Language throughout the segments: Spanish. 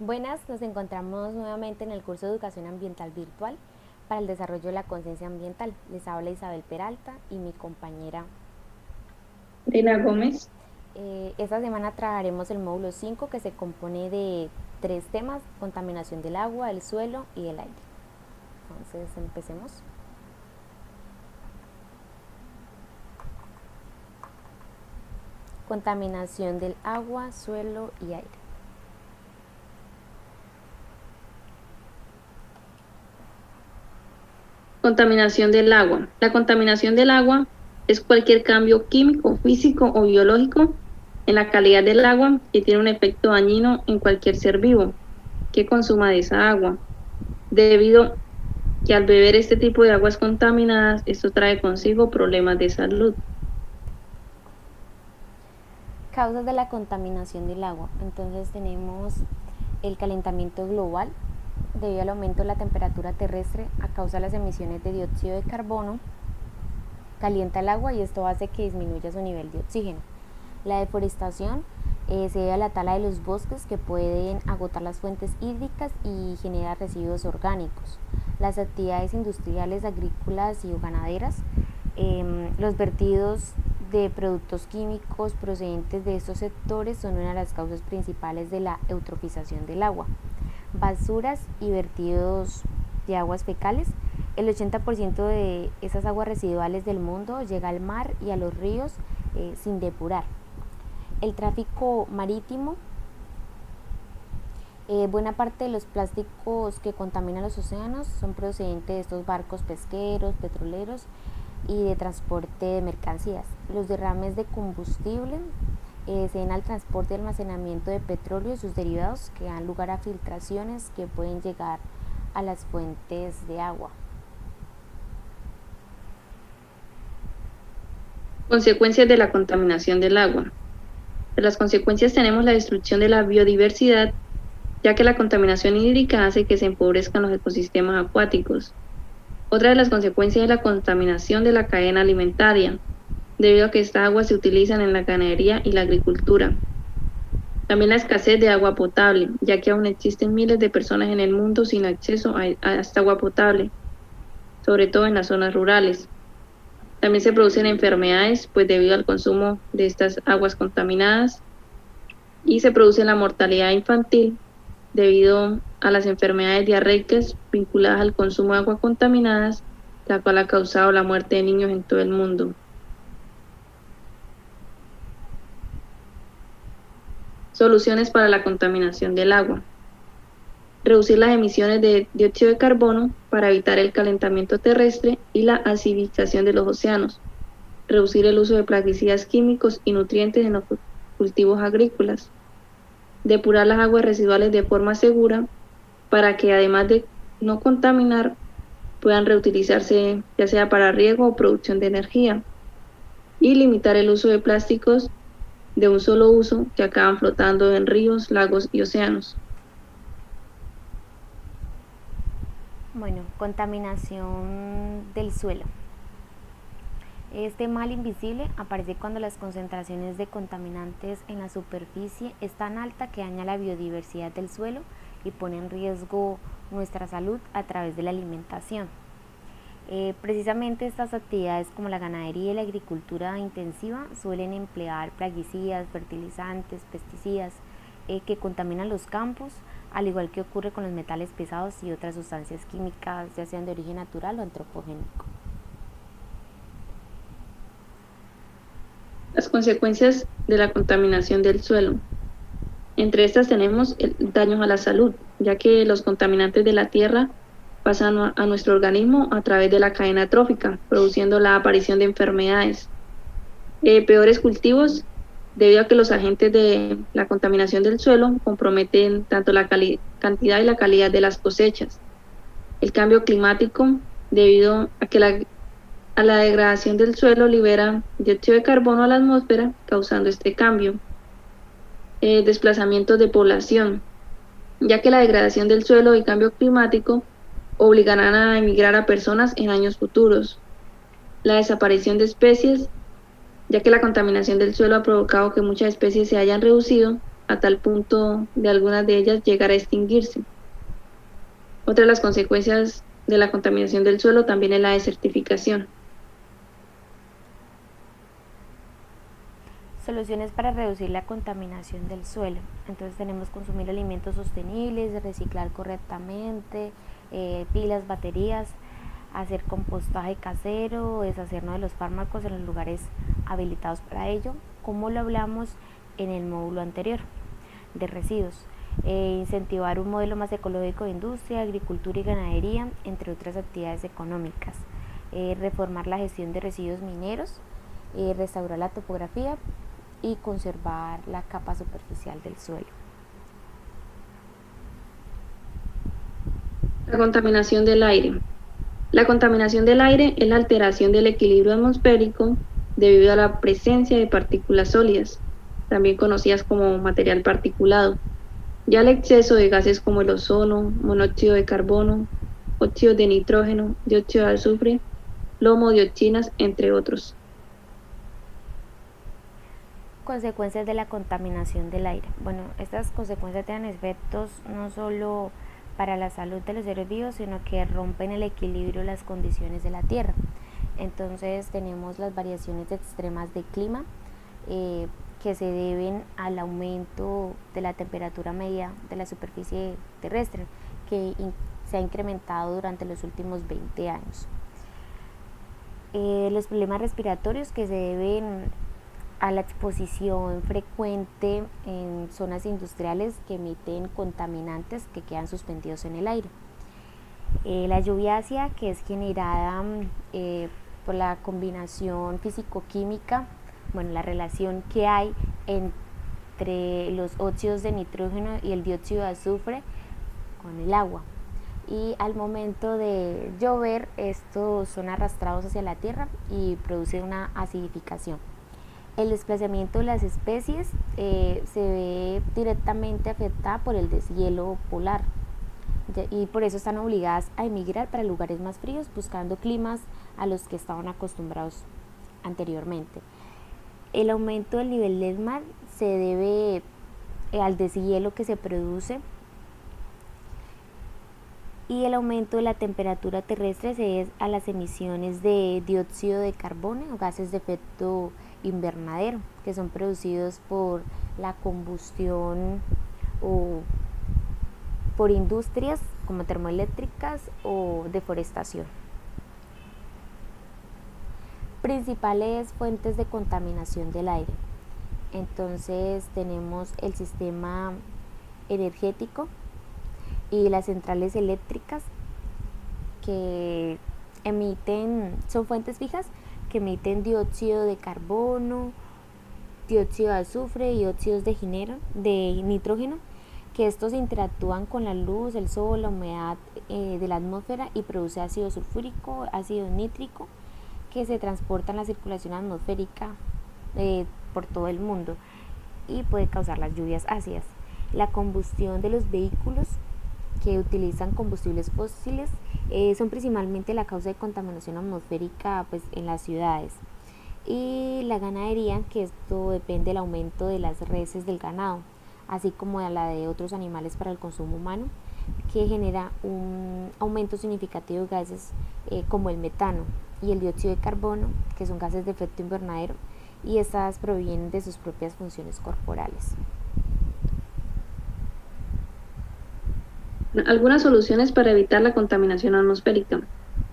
Buenas, nos encontramos nuevamente en el curso de Educación Ambiental Virtual para el desarrollo de la conciencia ambiental. Les habla Isabel Peralta y mi compañera. Lina Gómez. Esta semana trabajaremos el módulo 5 que se compone de 3 temas: contaminación del agua, el suelo y el aire. Entonces, empecemos. Contaminación del agua, suelo y aire. Contaminación del agua. La contaminación del agua es cualquier cambio químico, físico o biológico en la calidad del agua que tiene un efecto dañino en cualquier ser vivo que consuma de esa agua. Debido que al beber este tipo de aguas contaminadas, esto trae consigo problemas de salud. Causas de la contaminación del agua. Entonces tenemos el calentamiento global, debido al aumento de la temperatura terrestre a causa de las emisiones de dióxido de carbono, calienta el agua y esto hace que disminuya su nivel de oxígeno. La deforestación se debe a la tala de los bosques que pueden agotar las fuentes hídricas y genera residuos orgánicos. Las actividades industriales, agrícolas y ganaderas, los vertidos de productos químicos procedentes de estos sectores son una de las causas principales de la eutrofización del agua. Basuras y vertidos de aguas fecales. El 80% de esas aguas residuales del mundo llega al mar y a los ríos sin depurar. El tráfico marítimo. Buena parte de los plásticos que contaminan los océanos son procedentes de estos barcos pesqueros, petroleros y de transporte de mercancías. Los derrames de combustible se den al transporte y almacenamiento de petróleo y sus derivados, que dan lugar a filtraciones que pueden llegar a las fuentes de agua. Consecuencias de la contaminación del agua. De las consecuencias tenemos la destrucción de la biodiversidad, ya que la contaminación hídrica hace que se empobrezcan los ecosistemas acuáticos. Otra de las consecuencias es la contaminación de la cadena alimentaria, debido a que estas aguas se utilizan en la ganadería y la agricultura. También la escasez de agua potable, ya que aún existen miles de personas en el mundo sin acceso a esta agua potable, sobre todo en las zonas rurales. También se producen enfermedades, pues debido al consumo de estas aguas contaminadas, y se produce la mortalidad infantil debido a las enfermedades diarreicas vinculadas al consumo de aguas contaminadas, la cual ha causado la muerte de niños en todo el mundo. Soluciones para la contaminación del agua. Reducir las emisiones de dióxido de carbono para evitar el calentamiento terrestre y la acidificación de los océanos. Reducir el uso de plaguicidas químicos y nutrientes en los cultivos agrícolas. Depurar las aguas residuales de forma segura para que, además de no contaminar, puedan reutilizarse ya sea para riego o producción de energía. Y limitar el uso de plásticos de un solo uso que acaban flotando en ríos, lagos y océanos. Bueno, contaminación del suelo. Este mal invisible aparece cuando las concentraciones de contaminantes en la superficie es tan alta que daña la biodiversidad del suelo y pone en riesgo nuestra salud a través de la alimentación. Precisamente estas actividades, como la ganadería y la agricultura intensiva, suelen emplear plaguicidas, fertilizantes, pesticidas que contaminan los campos, al igual que ocurre con los metales pesados y otras sustancias químicas, ya sean de origen natural o antropogénico. Las consecuencias de la contaminación del suelo. Entre estas tenemos el daño a la salud, ya que los contaminantes de la tierra pasan a nuestro organismo a través de la cadena trófica, produciendo la aparición de enfermedades. Peores cultivos, debido a que los agentes de la contaminación del suelo comprometen tanto la cantidad y la calidad de las cosechas. El cambio climático, debido a que a la degradación del suelo libera dióxido de carbono a la atmósfera, causando este cambio. Desplazamientos de población, ya que la degradación del suelo y cambio climático obligarán a emigrar a personas en años futuros. La desaparición de especies, ya que la contaminación del suelo ha provocado que muchas especies se hayan reducido a tal punto de algunas de ellas llegar a extinguirse. Otra de las consecuencias de la contaminación del suelo también es la desertificación. Soluciones para reducir la contaminación del suelo. Entonces tenemos consumir alimentos sostenibles, reciclar correctamente, pilas, baterías, hacer compostaje casero, deshacernos de los fármacos en los lugares habilitados para ello, como lo hablamos en el módulo anterior de residuos. Incentivar un modelo más ecológico de industria, agricultura y ganadería, entre otras actividades económicas. Reformar la gestión de residuos mineros, restaurar la topografía y conservar la capa superficial del suelo. La contaminación del aire. La contaminación del aire es la alteración del equilibrio atmosférico debido a la presencia de partículas sólidas, también conocidas como material particulado, ya el exceso de gases como el ozono, monóxido de carbono, óxido de nitrógeno, dióxido de azufre, plomo, dioxinas, entre otros. Consecuencias de la contaminación del aire. Bueno, estas consecuencias tienen efectos no solo para la salud de los seres vivos, sino que rompen el equilibrio y las condiciones de la Tierra. Entonces tenemos las variaciones extremas de clima, que se deben al aumento de la temperatura media de la superficie terrestre, que se ha incrementado durante los últimos 20 años. Los problemas respiratorios que se deben a la exposición frecuente en zonas industriales que emiten contaminantes que quedan suspendidos en el aire. La lluvia ácida, que es generada por la combinación físico-química, bueno, la relación que hay entre los óxidos de nitrógeno y el dióxido de azufre con el agua. Y al momento de llover, estos son arrastrados hacia la tierra y produce una acidificación. El desplazamiento de las especies se ve directamente afectada por el deshielo polar, y por eso están obligadas a emigrar para lugares más fríos, buscando climas a los que estaban acostumbrados anteriormente. El aumento del nivel del mar se debe al deshielo que se produce, y el aumento de la temperatura terrestre se debe a las emisiones de dióxido de carbono o gases de efecto invernadero, que son producidos por la combustión o por industrias como termoeléctricas o deforestación. Principales fuentes de contaminación del aire. Entonces tenemos el sistema energético y las centrales eléctricas, que son fuentes fijas que emiten dióxido de carbono, dióxido de azufre y óxidos de nitrógeno, que estos interactúan con la luz, el sol, la humedad de la atmósfera y produce ácido sulfúrico, ácido nítrico, que se transporta en la circulación atmosférica por todo el mundo y puede causar las lluvias ácidas. La combustión de los vehículos que utilizan combustibles fósiles son principalmente la causa de contaminación atmosférica, pues, en las ciudades. Y la ganadería, que esto depende del aumento de las reses del ganado, así como de la de otros animales para el consumo humano, que genera un aumento significativo de gases como el metano y el dióxido de carbono, que son gases de efecto invernadero, y estas provienen de sus propias funciones corporales. Algunas soluciones para evitar la contaminación atmosférica.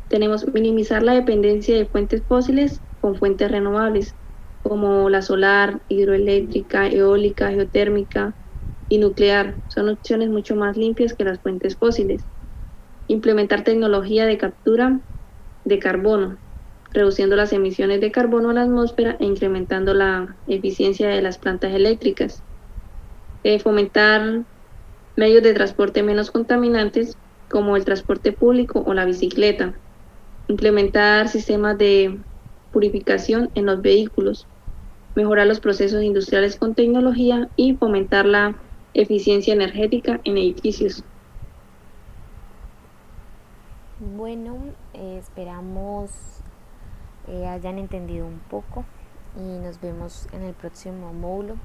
Tenemos minimizar la dependencia de fuentes fósiles con fuentes renovables, como la solar, hidroeléctrica, eólica, geotérmica y nuclear. Son opciones mucho más limpias que las fuentes fósiles. Implementar tecnología de captura de carbono, reduciendo las emisiones de carbono a la atmósfera e incrementando la eficiencia de las plantas eléctricas. Fomentar medios de transporte menos contaminantes, como el transporte público o la bicicleta. Implementar sistemas de purificación en los vehículos. Mejorar los procesos industriales con tecnología y fomentar la eficiencia energética en edificios. Bueno, esperamos hayan entendido un poco y nos vemos en el próximo módulo.